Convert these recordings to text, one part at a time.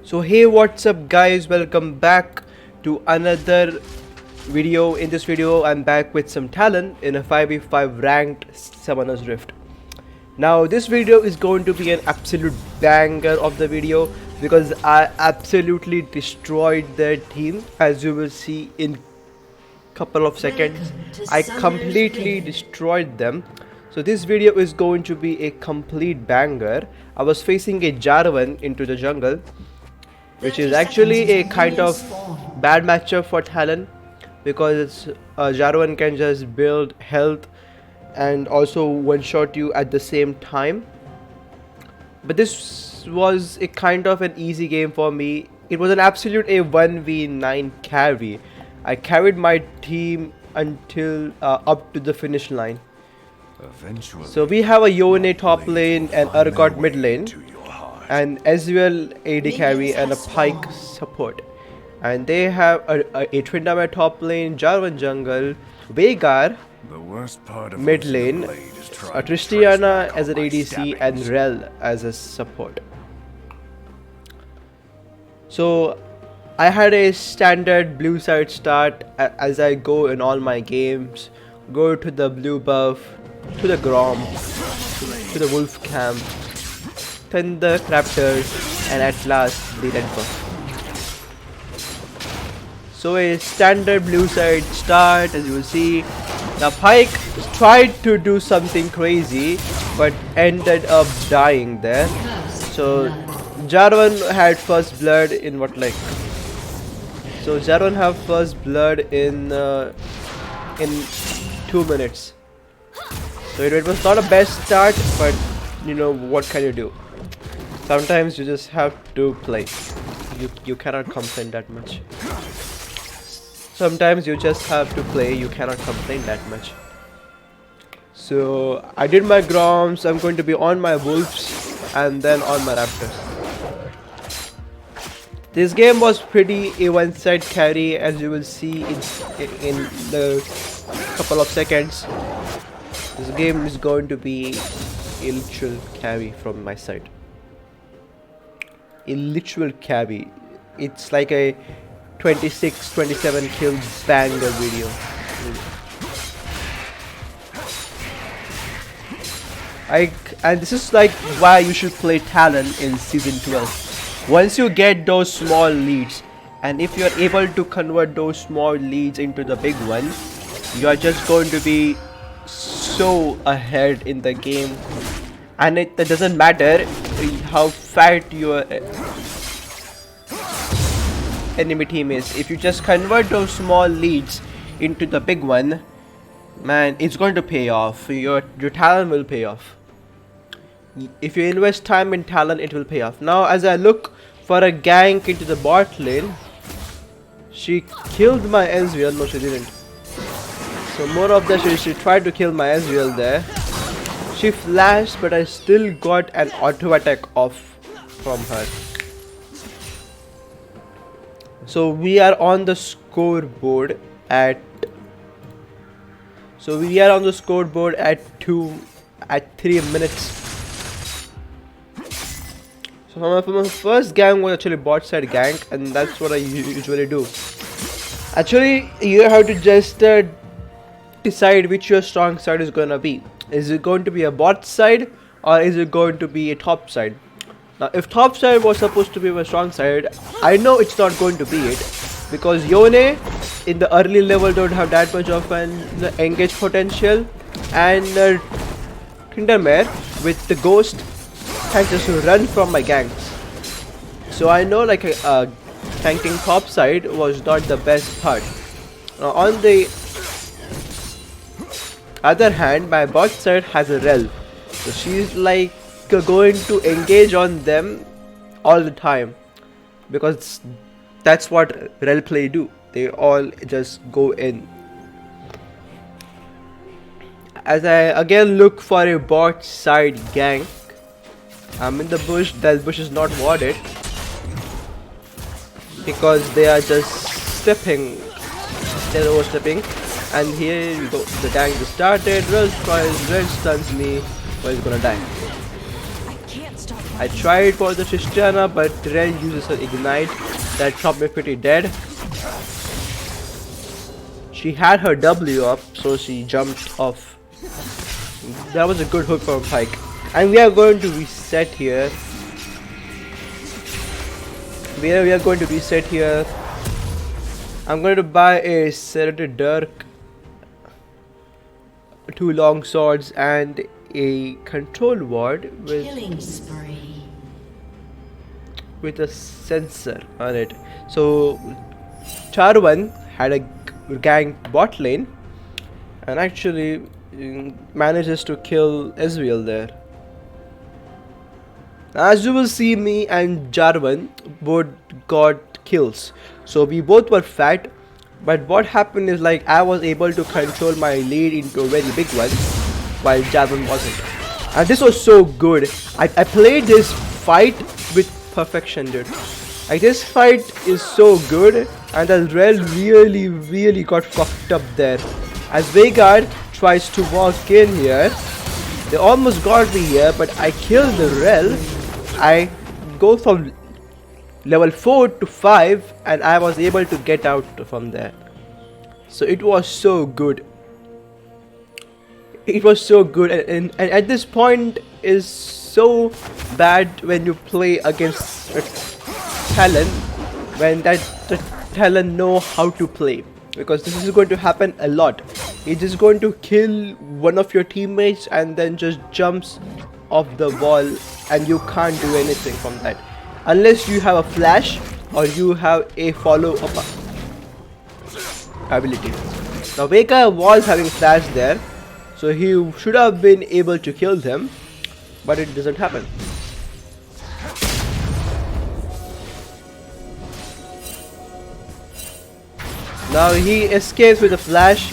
So hey, what's up guys, welcome back to another video. In this video I'm back with some Talon in a 5v5 ranked Summoner's Rift. Now this video is going to be an absolute banger of the video because I absolutely destroyed their team, as you will see in couple of seconds. I completely destroyed them. So this video is going to be a complete banger. I was facing a Jarvan into the jungle, which is actually a kind of bad matchup for Talon because Jarvan can just build health and also one-shot you at the same time. But this was a kind of an easy game for me. It was an absolute a 1v9 carry. I carried my team until up to the finish line. Eventually, so we have a Yone top lane and Urgot mid lane, and as well AD carry and a Pike support. And they have a Tryndamere top lane, Jarvan jungle, Veigar mid lane, a Tristiana as an ADC, and Rel as a support. So I had a standard blue side start as I go in all my games. Go to the blue buff, to the Grom, to the Wolf camp, then the Raptors, and at last the red buff. So a standard blue side start, as you will see. The Pike tried to do something crazy but ended up dying there. So Jarvan had first blood in what, like, so Jarvan have first blood in 2 minutes. So it was not a best start, but you know what can you do? Sometimes you just have to play. You cannot complain that much. Sometimes you just have to play. You cannot complain that much. So I did my Groms. I'm going to be on my Wolves and then on my Raptors. This game was pretty a one-side carry, as you will see in the couple of seconds. This game is going to be a literal carry from my side. A literal carry. It's like a 26-27 kill banger video. And this is like why you should play Talon in season 12. Once you get those small leads, and if you're able to convert those small leads into the big one, you are just going to be so ahead in the game. And it doesn't matter how fat your enemy team is. If you just convert those small leads into the big one, man, it's going to pay off. Your Talon will pay off. If you invest time in Talon, it will pay off. Now as I look for a gank into the bot lane, she killed my Ezreal. No, she didn't. So more of that, she tried to kill my Ezreal there. She flashed, but I still got an auto attack off from her. So we are on the scoreboard at 3 minutes. So my first gank was actually bot side gank, and that's what I usually do. Actually, you have to just decide which your strong side is gonna be. Is it going to be a bot side or is it going to be a top side? Now if top side was supposed to be my strong side, I know it's not going to be it, because Yone in the early level don't have that much of an engage potential, and Tryndamere with the ghost can just run from my ganks. So I know like tanking top side was not the best part. Now on the other hand, my bot side has a Rel, so she's like going to engage on them all the time, because that's what Rel play do. They all just go in. As I again look for a bot side gank, I'm in the bush. That bush is not warded because they are just stepping. They're overstepping. And here we go. The gank just started. Red stuns me, but he's gonna die. I tried for the Christiana, but Rel uses her ignite. That shot me pretty dead. She had her W up, so she jumped off. That was a good hook from Pike. And we are going to reset here. We are going to reset here. I'm going to buy a Senator Dirk, 2 long swords, and a control ward with a sensor on it. So Charwan had a gang bot lane and actually manages to kill Ezreal there. As you will see, me and Jarvan both got kills, so we both were fat, but what happened is like I was able to control my lead into a very big one while Jarvan wasn't, and this was so good. I played this fight with perfection, dude. Like, this fight is so good, and the Rel really got fucked up there. As Veigar tries to walk in here, they almost got me here, but I killed the Rel. I go from level 4 to 5 and I was able to get out from there. So it was so good. It was so good, and at this point is so bad when you play against Talon, when the Talon know how to play, because this is going to happen a lot. He's just going to kill one of your teammates and then just jumps off the wall, and you can't do anything from that unless you have a flash or you have a follow-up ability. Now Veigar was having flash there, so he should have been able to kill them, but it doesn't happen. Now he escapes with a flash.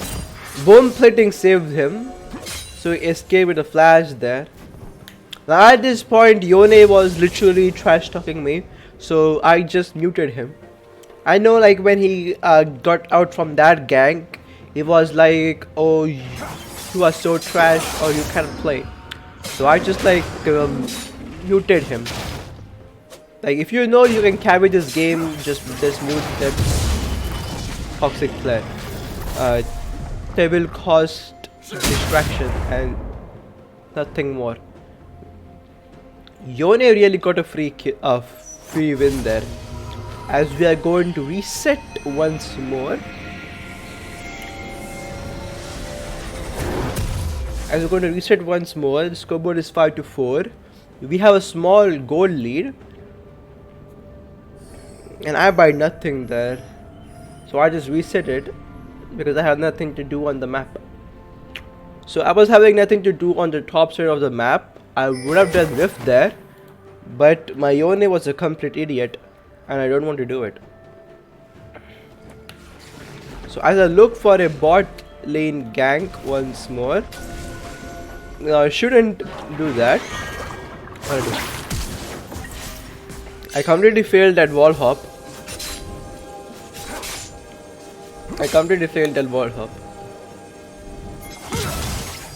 Bone plating saved him, so he escaped with a flash there. Now at this point, Yone was literally trash talking me, so I just muted him. I know, like, when he got out from that gang, he was like, "Oh, you are so trash, or you can't play." So I just like muted him. Like, if you know you can carry this game, just mute that toxic player. They will cause distraction and nothing more. Yone really got a free win there, as we are going to reset once more. As we're going to reset once more, the scoreboard is 5-4. We have a small goal lead, and I buy nothing there, so I just reset it because I have nothing to do on the map. So I was having nothing to do on the top side of the map. I would have done Rift there, but my Yone was a complete idiot and I don't want to do it. So as I look for a bot lane gank once more, I shouldn't do that. I completely failed that wall hop.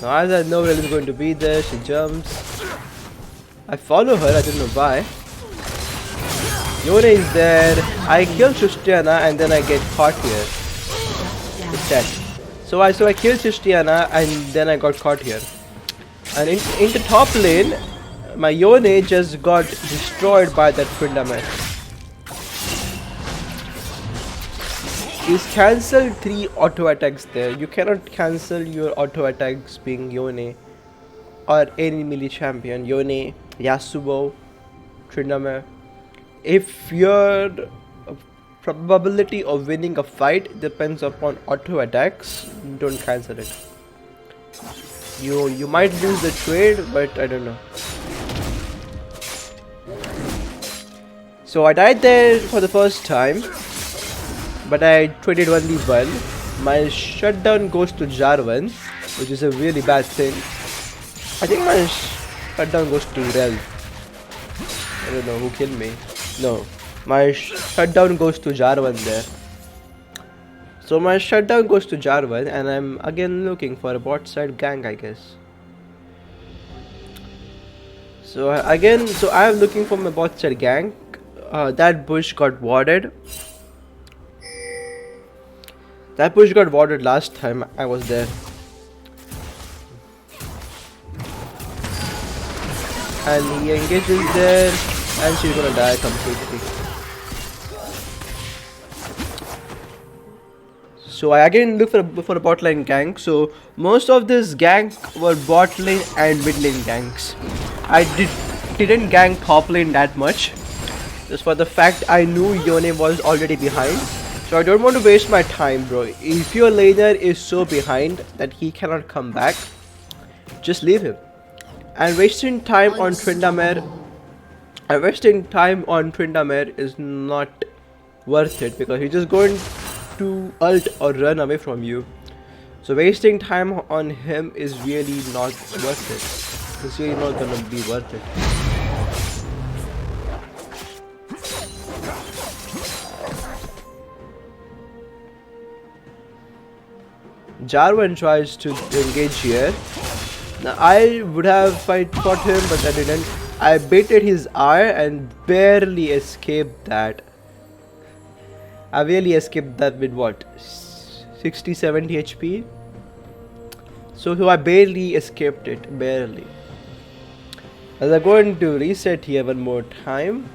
Now as I know Rel is going to be there, she jumps. I follow her, I don't know why. Yone is there. I kill Christiana and then I get caught here. It's dead. So I killed Christiana and then I got caught here. And in the top lane, my Yone just got destroyed by that Tryndamere. He's cancelled 3 auto attacks there. You cannot cancel your auto attacks being Yone or any melee champion. Yone, Yasuo, Tryndamere. If your probability of winning a fight depends upon auto attacks, don't cancel it. You might lose the trade, but I don't know. So I died there for the first time, but I traded only one. My shutdown goes to Jarvan, which is a really bad thing. I think my shutdown goes to Rel. I don't know who killed me. No, my shutdown goes to Jarvan there. So my shutdown goes to Jarvan, and I'm again looking for a bot side gang, I guess. So again, so I am looking for my bot side gank. That bush got warded. That bush got warded last time I was there. And he engages there, and she's gonna die completely. So I again look for a bot lane gank. So most of this gank were bot lane and mid lane ganks. I didn't gank top lane that much, just for the fact I knew Yone was already behind. So I don't want to waste my time, bro. If your laner is so behind that he cannot come back, just leave him. And wasting time on Tryndamere is not worth it, because he's just going to ult or run away from you. So wasting time on him is really not worth it. It's really not gonna be worth it. Jarvan tries to engage here. Now I would have fought him, but I didn't. I baited his R and barely escaped that. I really escaped that with what? 60-70 HP? So I barely escaped it, barely. As I'm going to reset here one more time.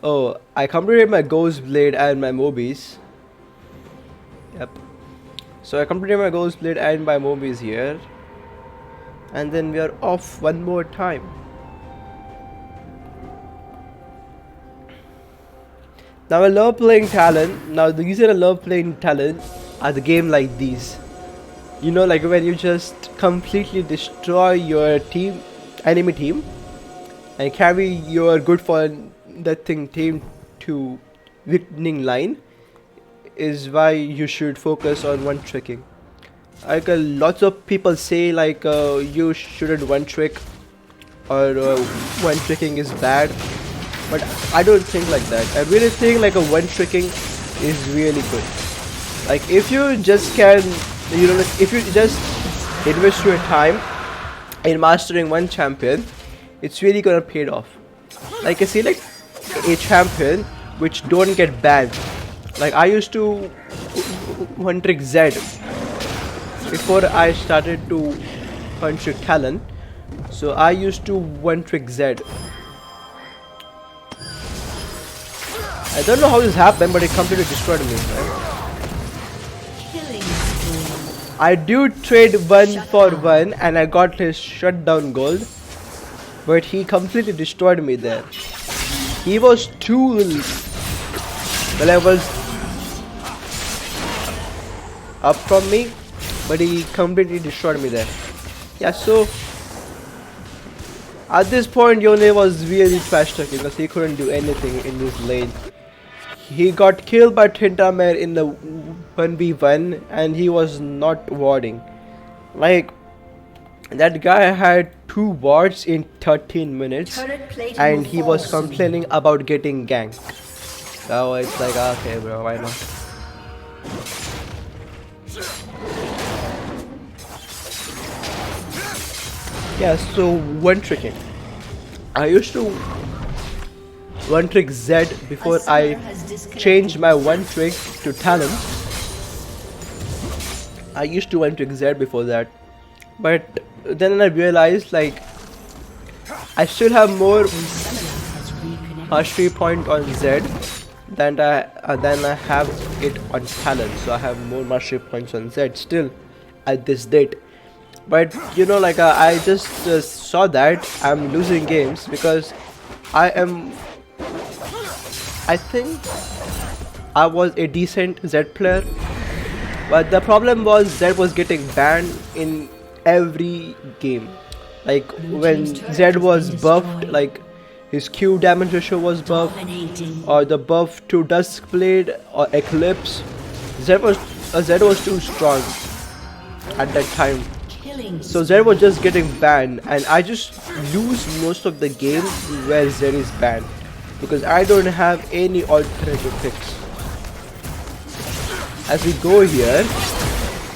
Oh, I completed my Ghost Blade and my Mobies. Yep. So I completed my Ghost Blade and my Mobies here. And then we are off one more time. Now I love playing Talon. Now the reason I love playing Talon are the game like these. You know, like when you just completely destroy your team, enemy team, and carry your good for that team to winning line, is why you should focus on one tricking. Like lots of people say like you shouldn't one trick, or one tricking is bad, but I don't think like that. I really think like a one tricking is really good. Like if you just can, you know, if you just invest your time in mastering one champion, it's really gonna pay it off. Like I see like a champion which don't get banned. Like I used to one trick Z before I started to one trick Talon. So I used to one trick Z. I don't know how this happened, but it completely destroyed me, right? I do trade 1-for-1 and I got his shutdown gold, but he completely destroyed me there. He was too levels up from me, but he completely destroyed me there. Yeah, so at this point Yone was really trash talking because he couldn't do anything in this lane. He got killed by Tryndamere in the 1v1 and he was not warding. Like that guy had 2 wards in 13 minutes and he was complaining about getting ganked. So it's like, okay bro, why not? Yeah, so one tricking. I used to one trick Z before I changed my one trick to Talon. I used to one trick Z before that, but then I realized like I still have more mastery point on Z than I have it on Talon. So I have more mastery points on Z still at this date. But you know, like I just saw that I'm losing games because I think I was a decent Z player, but the problem was Z was getting banned in every game. Like when Z was buffed, like his Q damage ratio was buffed, or the buff to Dusk Blade or Eclipse, Z was too strong at that time. So Z was just getting banned, and I just lose most of the games where Z is banned because I don't have any alternative picks. As we go here,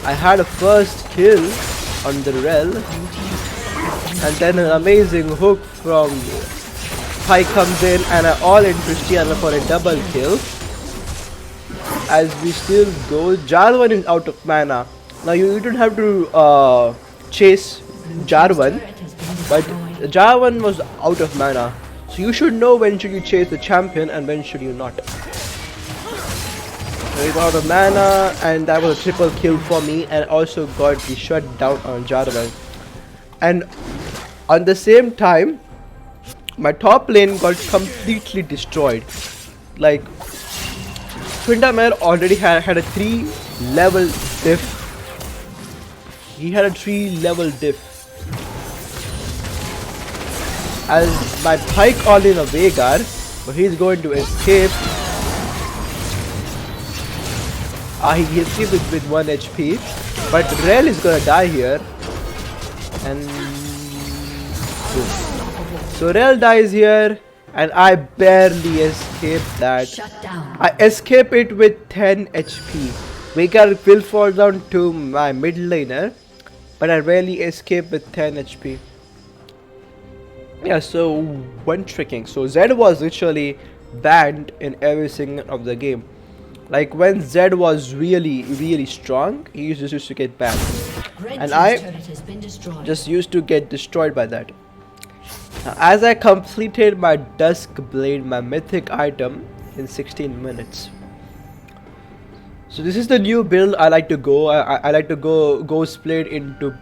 I had a first kill on the Rel, and then an amazing hook from Pi comes in, and an all-in Christiana for a double kill. As we still go, Jarvan is out of mana. Now you don't have to chase Jarvan, but Jarvan was out of mana. So you should know when should you chase the champion and when should you not. He's out of mana, and that was a triple kill for me, and also got the shutdown on Jarvan. And on the same time, my top lane got completely destroyed. Like, Tryndamere already had a 3-level diff. He had a 3-level diff. As my Pike all in a Veigar, but he's going to escape. He escaped with 1 HP, but Rel is gonna die here. And so Rel dies here, and I barely escape that. I escape it with 10 HP. Veigar will fall down to my mid laner, but I rarely escape with 10 HP. Yeah, so one tricking. So Zed was literally banned in every single of the game. Like when Zed was really strong, he used to get banned. And I just used to get destroyed by that. Now, as I completed my Dusk Blade, my mythic item, in 16 minutes. So this is the new build I like to go. I like to go split into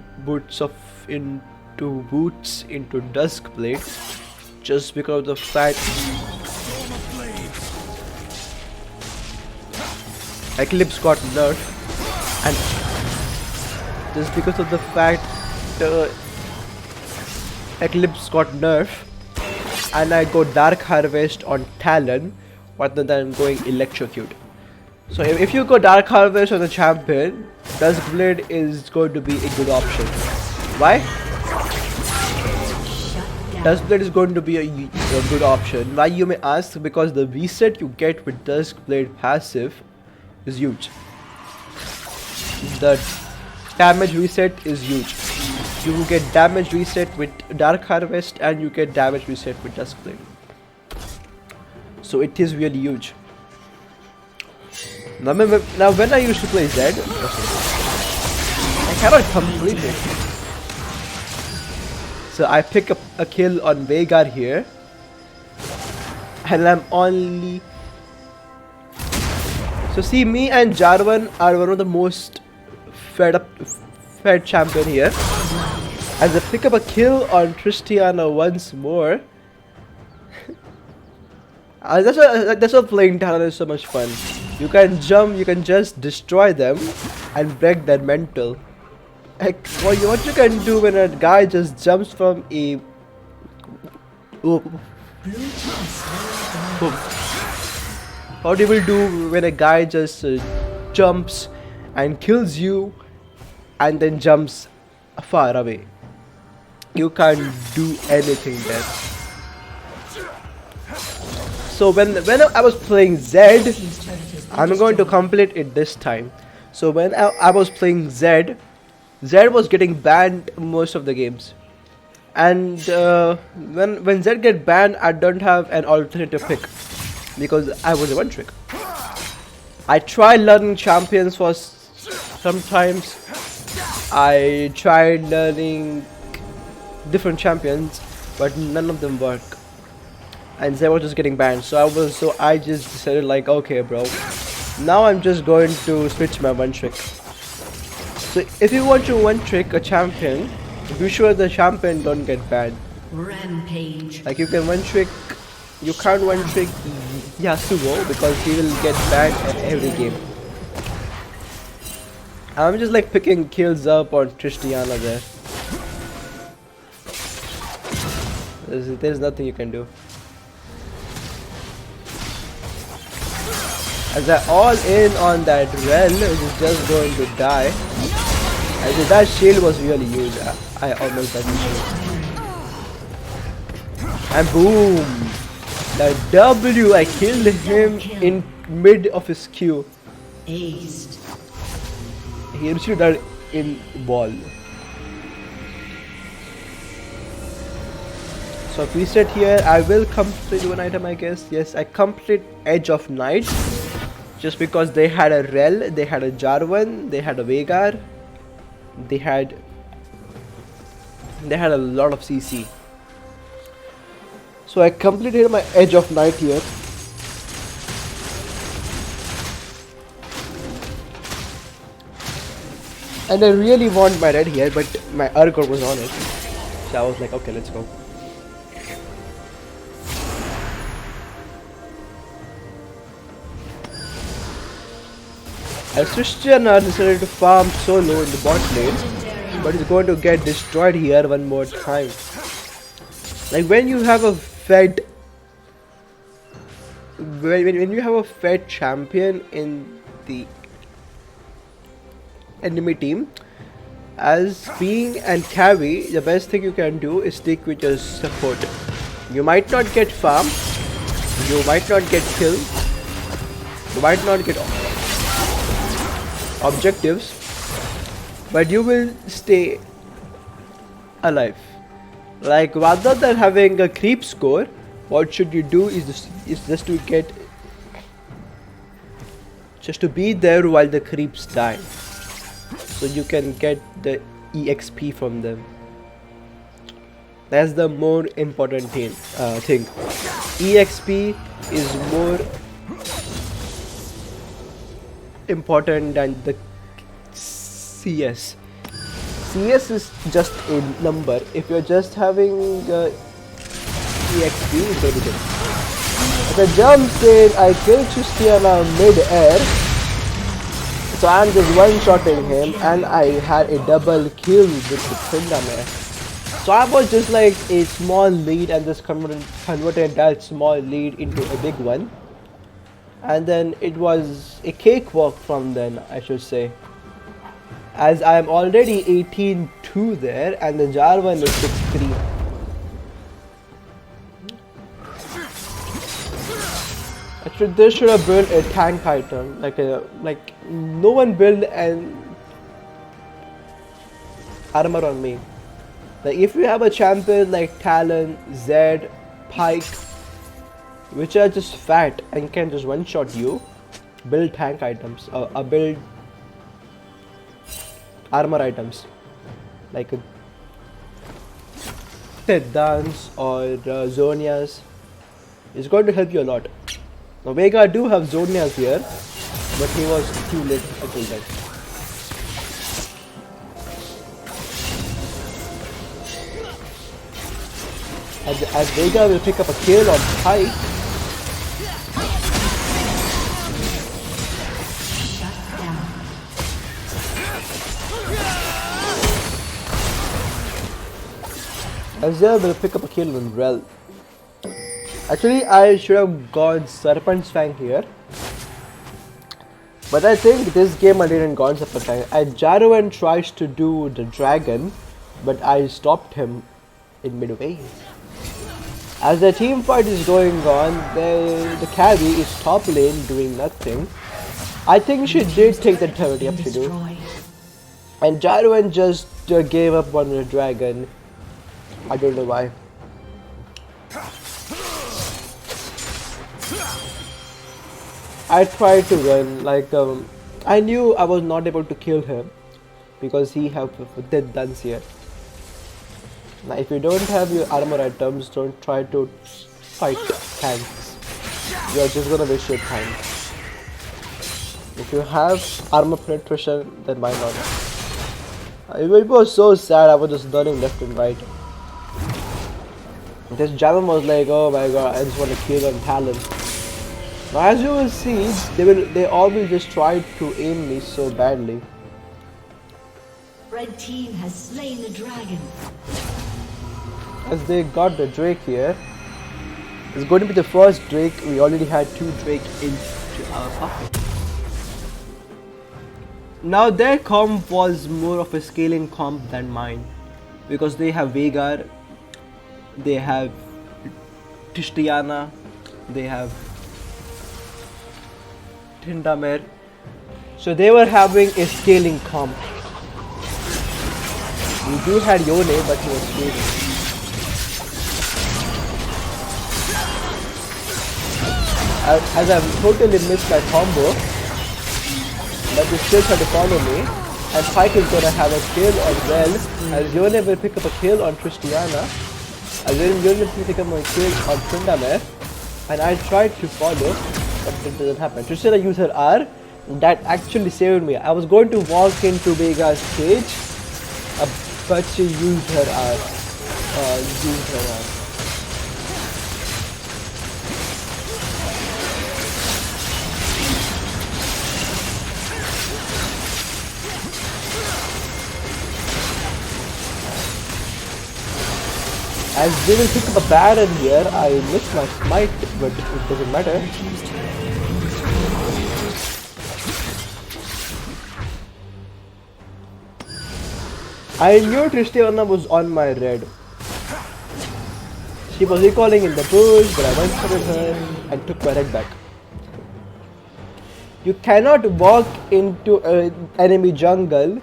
boots into Dusk Blade, just because of the fact Eclipse got nerfed, and just because of the fact Eclipse got nerfed, and I go Dark Harvest on Talon rather than going Electrocute. So if you go Dark Harvest on the champion, Dusk Blade is going to be a good option. Why? Dusk Blade is going to be a good option. Why, you may ask? Because the reset you get with Dusk Blade passive is huge. The damage reset is huge. You get damage reset with Dark Harvest, and you get damage reset with Dusk Blade. So it is really huge. Now when I used to play Zed, I cannot complete it. So I pick up a kill on Veigar here, and I'm only... So see, me and Jarvan are one of the most fed champion here. As I pick up a kill on Christiana once more. That's why playing Talon is so much fun. You can jump, you can just destroy them and break their mental. Like, what you can do when a guy just jumps from a... What you will do when a guy just jumps and kills you and then jumps far away. You can't do anything there. So when I was playing Zed, I'm going to complete it this time. So when I was playing Zed was getting banned most of the games. And when Zed get banned, I don't have an alternative pick, because I was a one trick. I tried learning champions for sometimes. I tried learning different champions, but none of them work. And Zed was just getting banned. So I just decided, like, okay, bro, now I'm just going to switch my one trick. So if you want to one trick a champion, be sure the champion don't get banned. Rampage. Like, you can one trick, you can't one trick Yasuo because he will get banned at every game. I'm just like picking kills up on Christiana there. There's nothing you can do. As I all in on that Rel, which is just going to die. I think that shield was really huge. I almost got the shield. And boom! That W, I killed him in mid of his Q. Aced. He received that in wall. So if we sit here, I will complete one item, I guess. Yes, I complete Edge of Night. Just because they had a Rel, they had a Jarvan, they had a Veigar, they had a lot of CC. So I completed my Edge of Night here. And I really want my red here, but my Urgot was on it. So I was like, okay, let's go. As Christiana decided to farm solo in the bot lane, but he's going to get destroyed here one more time. Like when you have a fed champion in the enemy team, as being and carry, the best thing you can do is stick with your support. You might not get farm, you might not get kill, you might not get objectives, but you will stay alive. Like rather than having a creep score, what should you do is just to be there while the creeps die, so you can get the EXP from them. That's the more important thing. EXP is more important than the CS. CS is just a number. If you're just having EXP, it's very good. The jump said I killed Christiana mid-air, so I'm just one-shotting him, and I had a double kill with the Tryndamere. So I was just like a small lead and just converted that small lead into a big one. And then it was a cakewalk from then, I should say. As I am already 18-2 there, and the Jarvan is 6-3. Actually, they should have built a tank item, like no one built an armor on me. Like if you have a champion like Talon, Zed, Pike, which are just fat and can just one-shot you, build tank items, build armor items like a Dance or Zonias. It's going to help you a lot. Now Veigar do have Zonias here, but he was too late to kill that. As Veigar will pick up a kill on Pike. Azir will pick up a kill on Rel. Actually, I should have gone Serpent's Fang here. But I think this game I didn't go Serpent's Fang. Jarvan tries to do the dragon, but I stopped him in midway. As the team fight is going on, the carry is top lane doing nothing. I think she did take the turret, yep she do. And Jarvan just gave up on the dragon. I don't know why. I tried to run, I knew I was not able to kill him because he have dead dance here. Now if you don't have your armor items, don't try to fight tanks. You are just gonna waste your time. If you have armor penetration, then why not? It was so sad, I was just running left and right. This Jarvan was like, oh my god, I just want to kill on Talon. Now as you will see, they all will just try to aim me so badly. Red team has slain the dragon. As they got the Drake here, it's going to be the first Drake. We already had 2 Drake into our pocket. Now their comp was more of a scaling comp than mine, because they have Veigar, they have Tryndamere, they have Tryndamere, so they were having a scaling comp. We do had Yone, but he was scaling. as I've totally missed my combo, but they still try to follow me. And Pike is gonna have a kill on Rel, as Yone will pick up a kill on Christiana, as Yone will pick up a kill on Tryndamere, and I tried to follow, but it didn't happen. Tristana used her R, that actually saved me. I was going to walk into Vega's cage, but she used her R. As they will pick up a Baron here, I missed my smite, but it doesn't matter. I knew Tristana was on my red. She was recalling in the bush, but I one-shotted her and took my red back. You cannot walk into an enemy jungle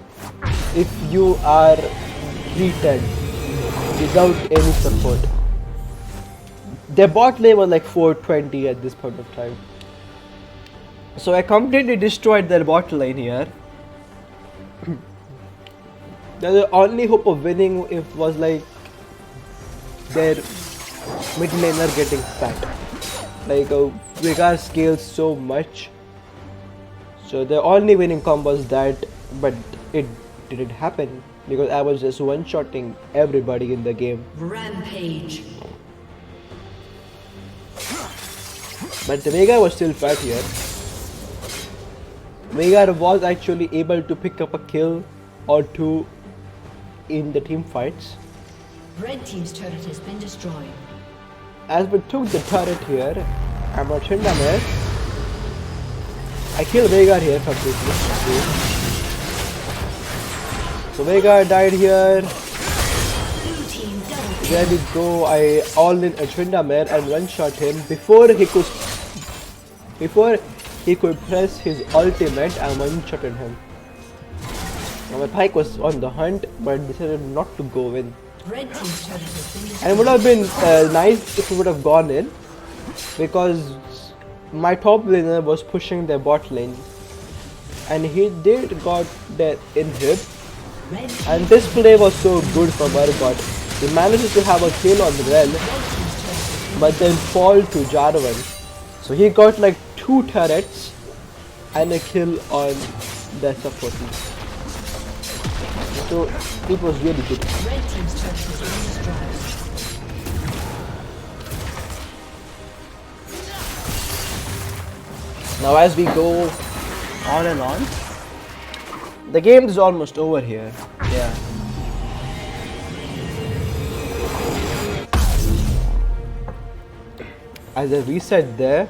if you are treated without any support. Their bot lane was like 420 at this point of time. So I completely destroyed their bot lane here. The only hope of winning was like their mid laner getting fat. Like Vega scales so much. So the only winning combo was that, but it didn't happen because I was just one-shotting everybody in the game. Rampage. But the Vega was still fat here. Vega was actually able to pick up a kill or two in the team fights. Red team's turret has been destroyed. As we took the turret here, I'm a Tryndamere. I killed Vega here completely. So Vega died here. There we go. I all in a Tryndamere and one-shot him before he could press his ultimate. I one-shotted him. Now my Pike was on the hunt, but decided not to go in. Red team's turret has been destroyed. And it would have been nice if he would have gone in, because my top laner was pushing their bot lane, and he did got that inhib. And this play was so good from our god. He managed to have a kill on Rel, but then fall to Jarvan. So he got like 2 turrets and a kill on the support team. So it was really good. Red team's turret has been destroyed. Now as we go on and on, the game is almost over here. Yeah. As I reset there,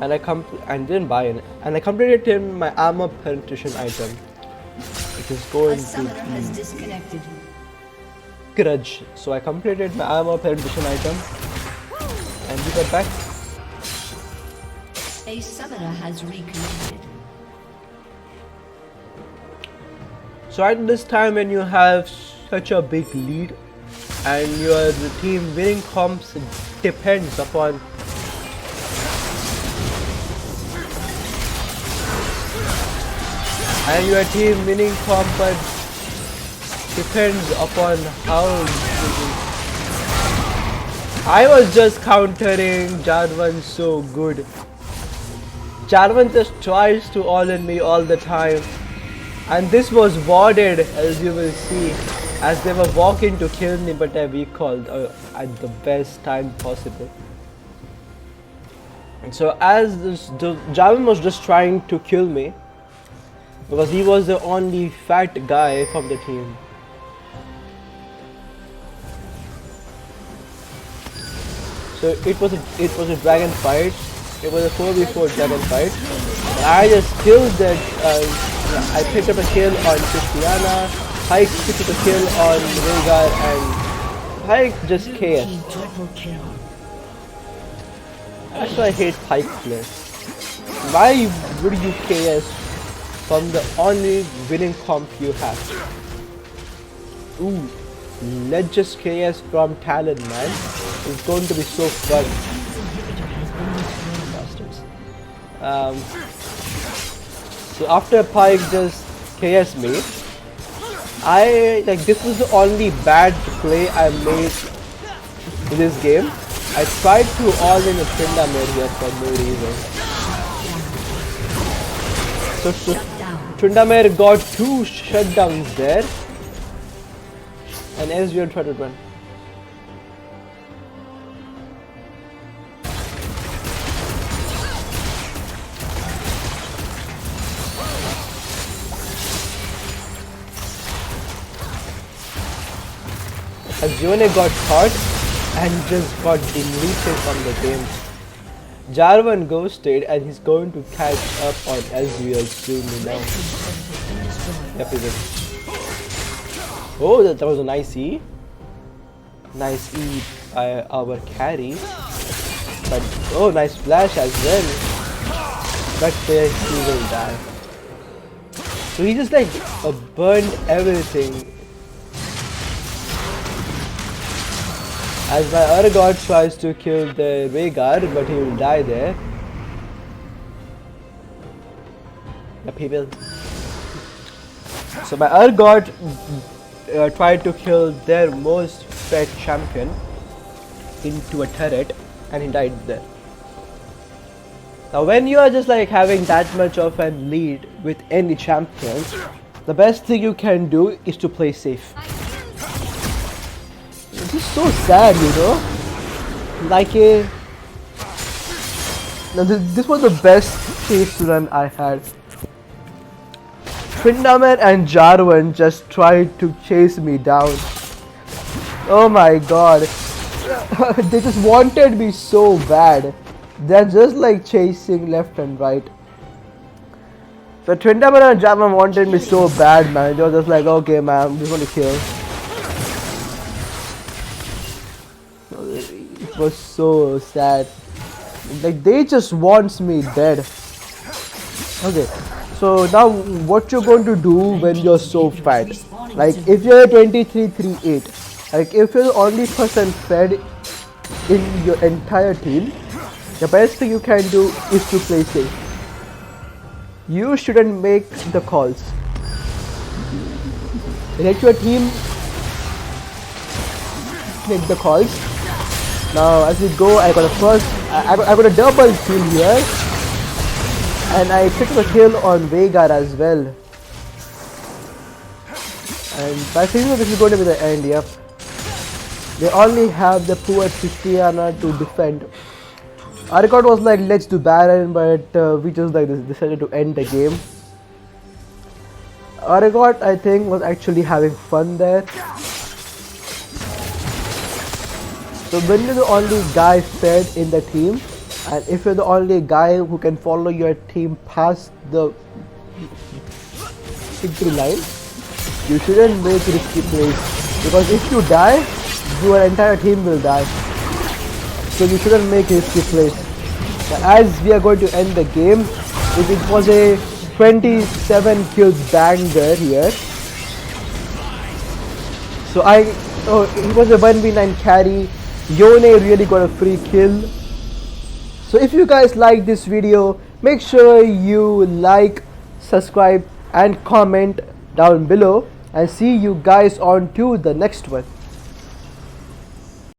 and I didn't buy it, and I completed in my armor penetration item, which is going A summoner has to disconnected. grudge. So I completed my armor penetration item, and we got back. A summoner has reconnected. So at this time, when you have such a big lead and your team winning comps depends upon depends upon how I was just countering Jarvan so good. Jarvan just tries to all-in me all the time. And this was warded, as you will see, as they were walking to kill me, but I recalled at the best time possible. And so as Jarvan was just trying to kill me, because he was the only fat guy from the team. So it was a dragon fight. It was a 4v4 dragon fight. I just killed that. I picked up a kill on Christiana. Pike picked up a kill on Rhaegar, and Pike just KS. Triple kill. That's why I hate Pike players. Why would you KS from the only winning comp you have? Ooh, let's just KS from Talon, man. It's going to be so fun. Bastards. So after Pike just KS me, this was the only bad play I made in this game. I tried to all in a Tryndamere here for no reason. So Tryndamere got 2 shutdowns there, and Ezreal tried to run. As Yone got caught and just got deleted from the game. Jarvan ghosted and he's going to catch up on Ezreal soon now. Yep, he did. Oh, that was a nice E. Nice E by our carry. But oh, nice flash as well. But he will die. So he just burned everything. As my Urgot tries to kill the Veigar, but he will die there. Yep, he will. So my Urgot tried to kill their most fed champion into a turret, and he died there. Now when you are just having that much of a lead with any champion, the best thing you can do is to play safe. This is so sad, you know. This was the best chase run I had. Tryndamere and Jarvan just tried to chase me down. Oh my god. They just wanted me so bad. They're just chasing left and right. So Tryndamere and Jarvan wanted me so bad, man. They were just okay, man, I'm just going to kill. It was so sad. They just want me dead. Okay, so now what you're going to do when you're so fat? If you're a 23-3-8, if you're the only person fed in your entire team, the best thing you can do is to play safe. You shouldn't make the calls. Let your team make the calls. Now as we go, I got a double kill here, and I picked up a kill on Veigar as well. And I think this is going to be the end. Yep, they only have the poor Christiana to defend. Urgot was let's do Baron, but we just decided to end the game. Urgot, I think, was actually having fun there. So when you're the only guy fed in the team, and if you're the only guy who can follow your team past the victory line, you shouldn't make risky plays, because if you die, your entire team will die. So you shouldn't make risky plays. Now, as we are going to end the game, it was a 27 kills banger here. So it was a 1v9 carry. Yone really got a free kill. So if you guys like this video, make sure you like, subscribe and comment down below, and see you guys on to the next one.